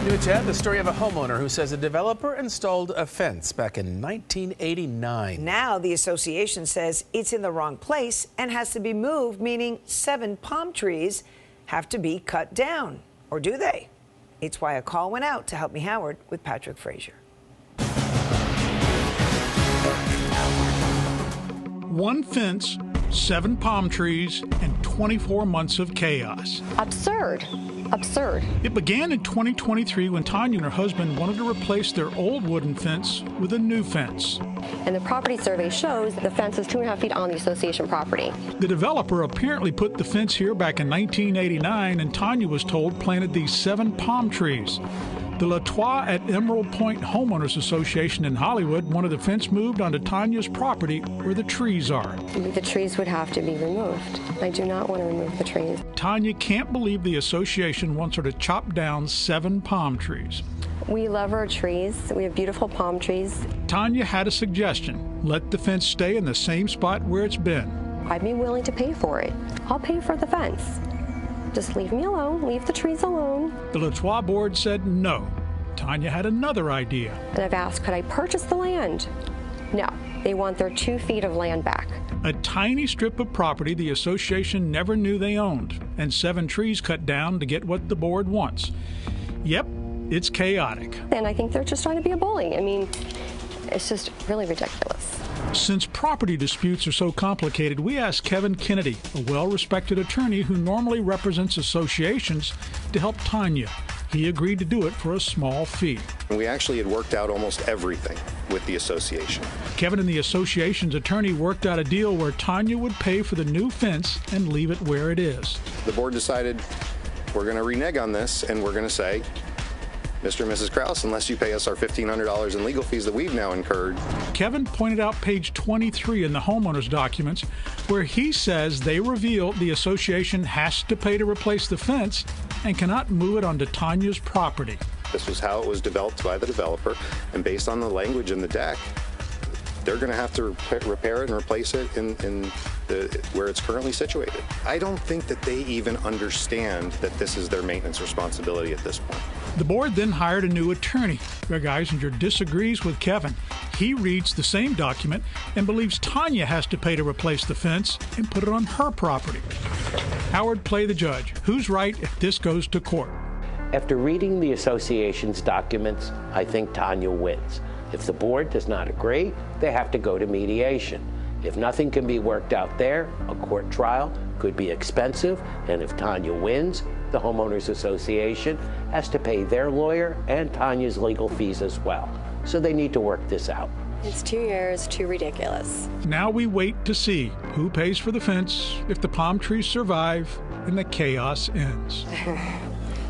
New at 10, the story of a homeowner who says a developer installed a fence back in 1989. Now the association says it's in the wrong place and has to be moved, meaning 7 palm trees have to be cut down. Or do they? It's why a call went out to Help Me Howard with Patrick Fraser. One fence, 7 palm trees, and 24 months of chaos. Absurd. Absurd. It began in 2023 when Tanya and her husband wanted to replace their old wooden fence with a new fence. And the property survey shows the fence is 2.5 feet on the association property. The developer apparently put the fence here back in 1989, and Tanya was told planted these 7 palm trees. The Latois at Emerald Point Homeowners Association in Hollywood wanted the fence moved onto Tanya's property where the trees are. The trees would have to be removed. I do not want to remove the trees. Tanya can't believe the association wants her to chop down 7 palm trees. We love our trees. We have beautiful palm trees. Tanya had a suggestion. Let the fence stay in the same spot where it's been. I'd be willing to pay for it. I'll pay for the fence. Just leave me alone. Leave the trees alone. The Latois board said no. Tanya had another idea. And I've asked, could I purchase the land? No. They want their 2 feet of land back. A tiny strip of property the association never knew they owned, and 7 trees cut down to get what the board wants. Yep, it's chaotic. And I think they're just trying to be a bully. I mean, it's just really ridiculous. Since property disputes are so complicated, we asked Kevin Kennedy, a well-respected attorney who normally represents associations, to help Tanya. He agreed to do it for a small fee. We actually had worked out almost everything with the association. Kevin and the association's attorney worked out a deal where Tanya would pay for the new fence and leave it where it is. The board decided we're going to renege on this, and we're going to say, Mr. and Mrs. Krause, unless you pay us our $1,500 in legal fees that we've now incurred. Kevin pointed out page 23 in the homeowner's documents, where he says they reveal the association has to pay to replace the fence and cannot move it onto Tanya's property. This was how it was developed by the developer, and based on the language in the deck, they're going to have to repair it and replace it where it's currently situated. I don't think that they even understand that this is their maintenance responsibility at this point. The board then hired a new attorney. Greg Eisinger disagrees with Kevin. He reads the same document and believes Tanya has to pay to replace the fence and put it on her property. Howard, play the judge. Who's right if this goes to court? After reading the association's documents, I think Tanya wins. If the board does not agree, they have to go to mediation. If nothing can be worked out there, a court trial could be expensive, and if Tanya wins, the Homeowners Association has to pay their lawyer and Tanya's legal fees as well. So they need to work this out. It's 2 years, too ridiculous. Now we wait to see who pays for the fence, if the palm trees survive, and the chaos ends.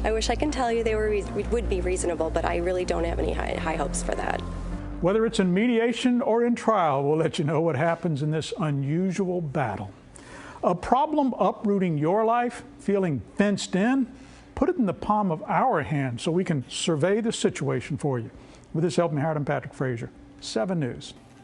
I wish I can tell you they would be reasonable, but I really don't have any high hopes for that. Whether it's in mediation or in trial, we'll let you know what happens in this unusual battle. A problem uprooting your life, feeling fenced in? Put it in the palm of our hand so we can survey the situation for you. With this Help Me Howard, I'm Patrick Fraser, 7 News.